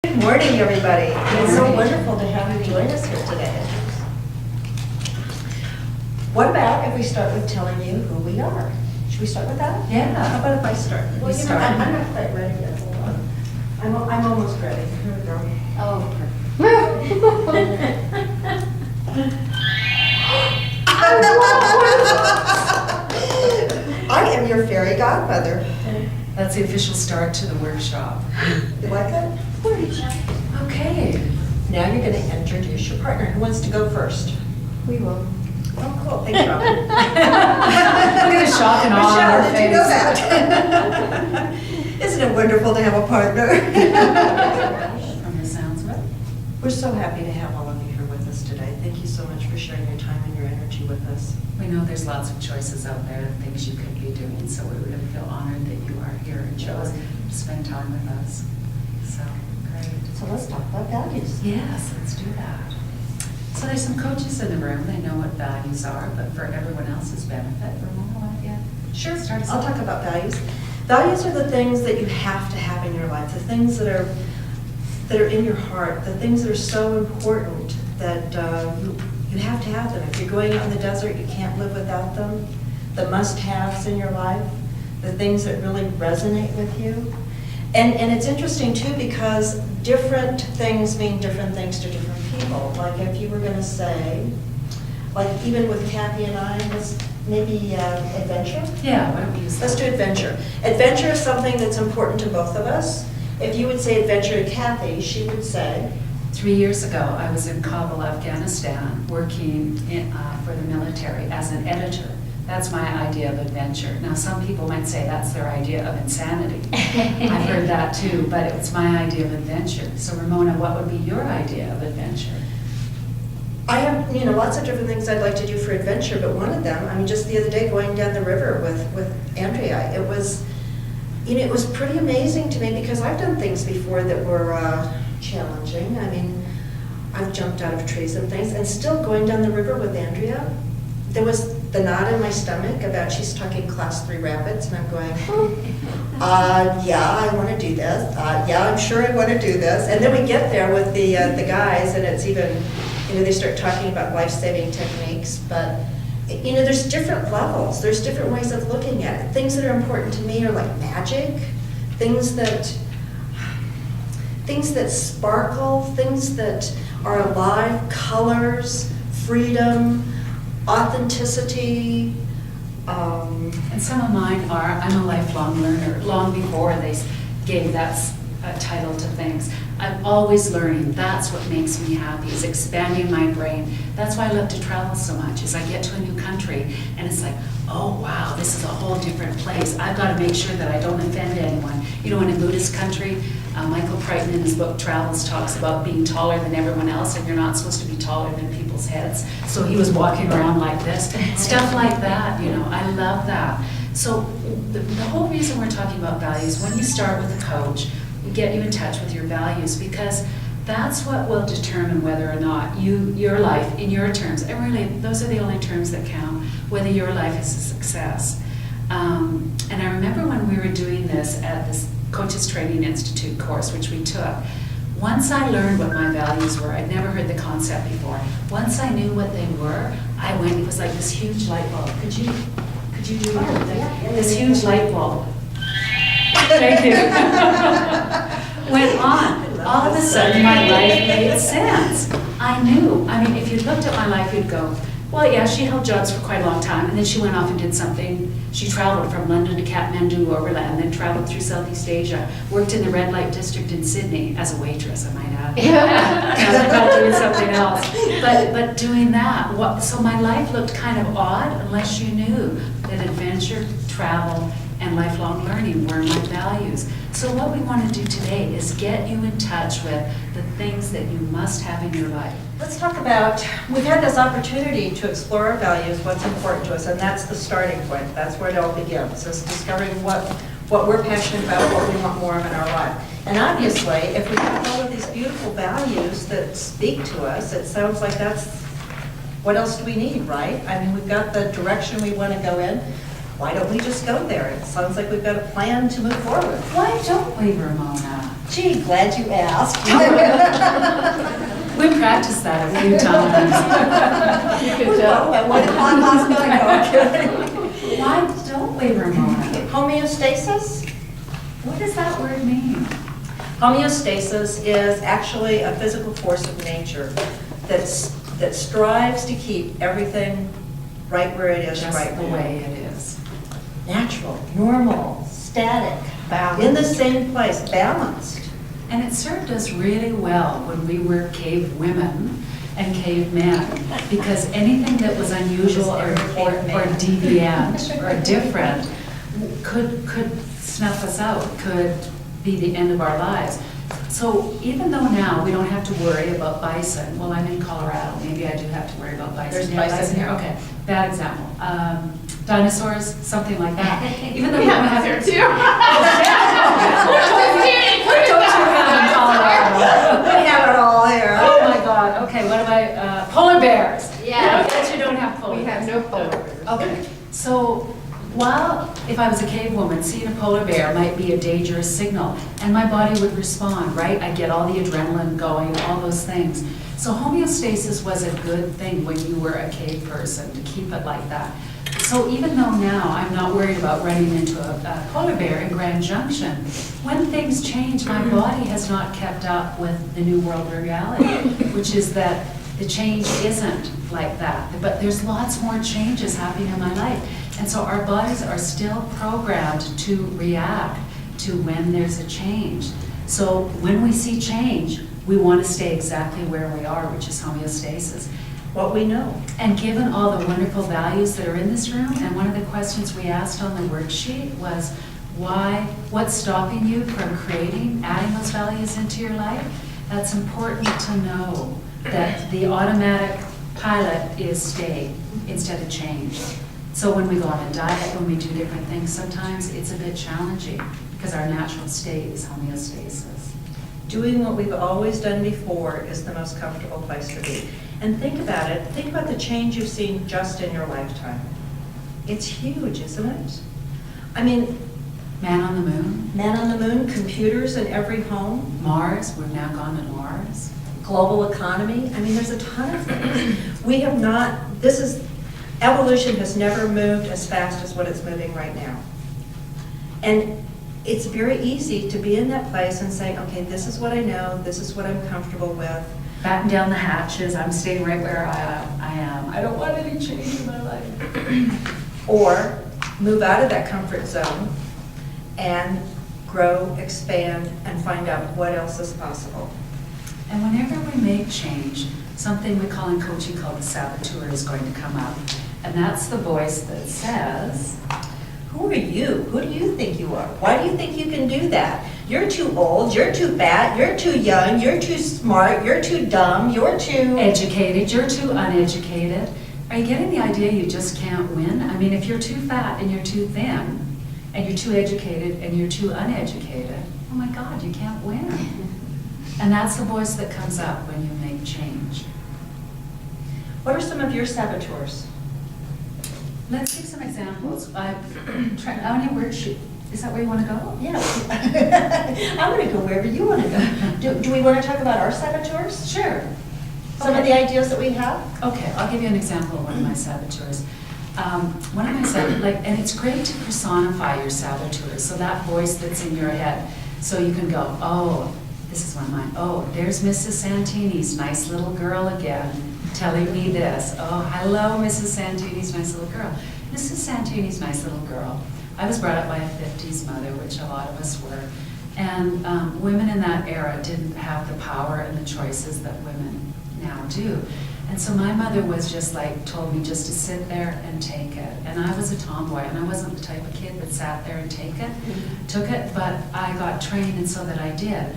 Good morning, everybody. It's so wonderful to have you join us here today. What about if we start with telling you who we are? Should we start with that? Yeah. How about if I start? Well, You you know, start. I'm not quite ready yet. Hold on. I'm almost ready. Here we go. Oh, I am your fairy godmother. that's the official start to the workshop. You like that? Okay. Now you're going to introduce your partner. Who wants to go first? We will. Oh, cool. Thanks, Robin. Look at the shock and awe on Michelle, her did you know face. that? Isn't it wonderful to have a partner? From the sounds of it. We're so happy to have all of you here with us today. Thank you so much for sharing your time and your energy with us. We know there's lots of choices out there and things you could be doing, so we really feel honored that you are here and chose to spend time with us. So, great. So let's talk about values. Yes, let's do that. So there's some coaches in the room, they know what values are, but for everyone else's benefit, Ramona, why don't you Sure, start us I'll off? talk about values. Values are the things that you have to have in your life, the things that are in your heart, the things that are so important that you have to have them. If you're going out in the desert, you can't live without them. The must-haves in your life, the things that really resonate with you. And it's interesting too because different things mean different things to different people. Like if you were going to say, like even with Kathy and I, let's maybe adventure. Yeah, why don't we use that? Let's do adventure. Adventure is something that's important to both of us. If you would say adventure to Kathy, she would say, 3 years ago, I was in Kabul, Afghanistan, working for the military as an editor. That's my idea of adventure. Now, some people might say that's their idea of insanity. I've heard that too, but it's my idea of adventure. So, Ramona, what would be your idea of adventure? I have, lots of different things I'd like to do for adventure, but one of them, just the other day going down the river with Andrea, it was pretty amazing to me because I've done things before that were challenging. I've jumped out of trees and things, and still going down the river with Andrea, there was the knot in my stomach about she's talking class 3 rapids, and I'm going, yeah, I want to do this. Yeah, I'm sure I want to do this. And then we get there with the guys, and it's even, they start talking about life-saving techniques, but there's different levels. There's different ways of looking at it. Things that are important to me are like magic, things that sparkle, things that are alive, colors, freedom, authenticity. And some of mine are, I'm a lifelong learner, long before they gave that title to things. I'm always learning. That's what makes me happy, is expanding my brain. That's why I love to travel so much, is I get to a new country and it's like, oh wow, this is a whole different place. I've got to make sure that I don't offend anyone. In a Buddhist country, Michael Crichton in his book Travels talks about being taller than everyone else, and you're not supposed to be taller than people's heads. So he was walking around like this. Stuff like that, I love that. So the whole reason we're talking about values, when you start with a coach, we get you in touch with your values, because that's what will determine whether or not your life, in your terms, and really those are the only terms that count, whether your life is a success. And I remember when we were doing this at this Coaches Training Institute course, which we took, once I learned what my values were, I'd never heard the concept before. Once I knew what they were, I went, it was like this huge light bulb. Could you do this huge light bulb? Thank you. Went on. All of a sudden, my life made sense. I knew. If you looked at my life, you'd go, well, yeah, she held jobs for quite a long time, and then she went off and did something. She traveled from London to Kathmandu overland, then traveled through Southeast Asia, worked in the red light district in Sydney as a waitress, I might add. Not doing something else. But doing that, so my life looked kind of odd unless you knew that adventure, travel, and lifelong learning were my values. So what we want to do today is get you in touch with the things that you must have in your life. Let's talk about, we've had this opportunity to explore our values, what's important to us, and that's the starting point. That's where it all begins, is discovering what we're passionate about, what we want more of in our life. And obviously, if we have all of these beautiful values that speak to us, it sounds like that's, what else do we need, right? We've got the direction we want to go in. Why don't we just go there? It sounds like we've got a plan to move forward. Why don't we, Ramona? Gee, glad you asked. We practiced that a few times. Good job. At 1 o'clock last night. Why don't we, Ramona? Homeostasis? What does that word mean? Homeostasis is actually a physical force of nature that strives to keep everything right where it is Just right the now. way it is. Natural, normal, static, in the same place, balanced. And it served us really well when we were cave women and cave men, because anything that was unusual or deviant or different could snuff us out, could be the end of our lives. So even though now we don't have to worry about bison, well, I'm in Colorado, maybe I do have to worry about bison. There's Yeah, bison here. Okay, bad example. Dinosaurs, something like that. Even though We have don't there have too. We have it all here. Oh my God, okay, what about, polar bears? Yeah. I bet you don't have polar We bears. have no polar bears. Okay, so while, if I was a cave woman, seeing a polar bear might be a dangerous signal, and my body would respond, right? I get all the adrenaline going, all those things. So homeostasis was a good thing when you were a cave person, to keep it like that. So even though now I'm not worried about running into a polar bear in Grand Junction, when things change, my body has not kept up with the new world reality, which is that the change isn't like that. But there's lots more changes happening in my life. And so our bodies are still programmed to react to when there's a change. So when we see change, we want to stay exactly where we are, which is homeostasis. What we know. And given all the wonderful values that are in this room, and one of the questions we asked on the worksheet was, what's stopping you from adding those values into your life? That's important to know, that the automatic pilot is stay instead of change. So when we go on a diet, when we do different things, sometimes it's a bit challenging because our natural state is homeostasis. Doing what we've always done before is the most comfortable place to be. And think about it. Think about the change you've seen just in your lifetime. It's huge, isn't it? I mean, Man on the moon, man on the moon, computers in every home, Mars, we've now gone to Mars. global economy. I mean, there's a ton of things. We have not, evolution has never moved as fast as what it's moving right now. And it's very easy to be in that place and say, okay, this is what I know, this is what I'm comfortable with. Batten down the hatches, I'm staying right where I am. I don't want any change in my life. Or move out of that comfort zone and grow, expand, and find out what else is possible. And whenever we make change, something we call in coaching called the saboteur is going to come up. And that's the voice that says, Who are you? Who do you think you are? Why do you think you can do that? You're too old, you're too fat, you're too young, you're too smart, you're too dumb, you're too... educated, you're too uneducated. Are you getting the idea you just can't win? I mean, if you're too fat and you're too thin, and you're too educated and you're too uneducated, oh my God, you can't win. And that's the voice that comes up when you make change. What are some of your saboteurs? Let's take some examples. On your worksheet, is that where you want to go? Yeah. I'm going to go wherever you want to go. Do we want to talk about our saboteurs? Sure. Some of the ideas that we have? Okay, I'll give you an example of one of my saboteurs. One of my saboteurs, and it's great to personify your saboteurs, so that voice that's in your head, so you can go, oh, this is one of mine. Oh, there's Mrs. Santini's nice little girl again, telling me this. Oh, hello, Mrs. Santini's nice little girl. Mrs. Santini's nice little girl. I was brought up by a 50s mother, which a lot of us were, and women in that era didn't have the power and the choices that women now do. And so my mother was just like, told me just to sit there and take it. And I was a tomboy, and I wasn't the type of kid that sat there and took it, but I got trained and so that I did.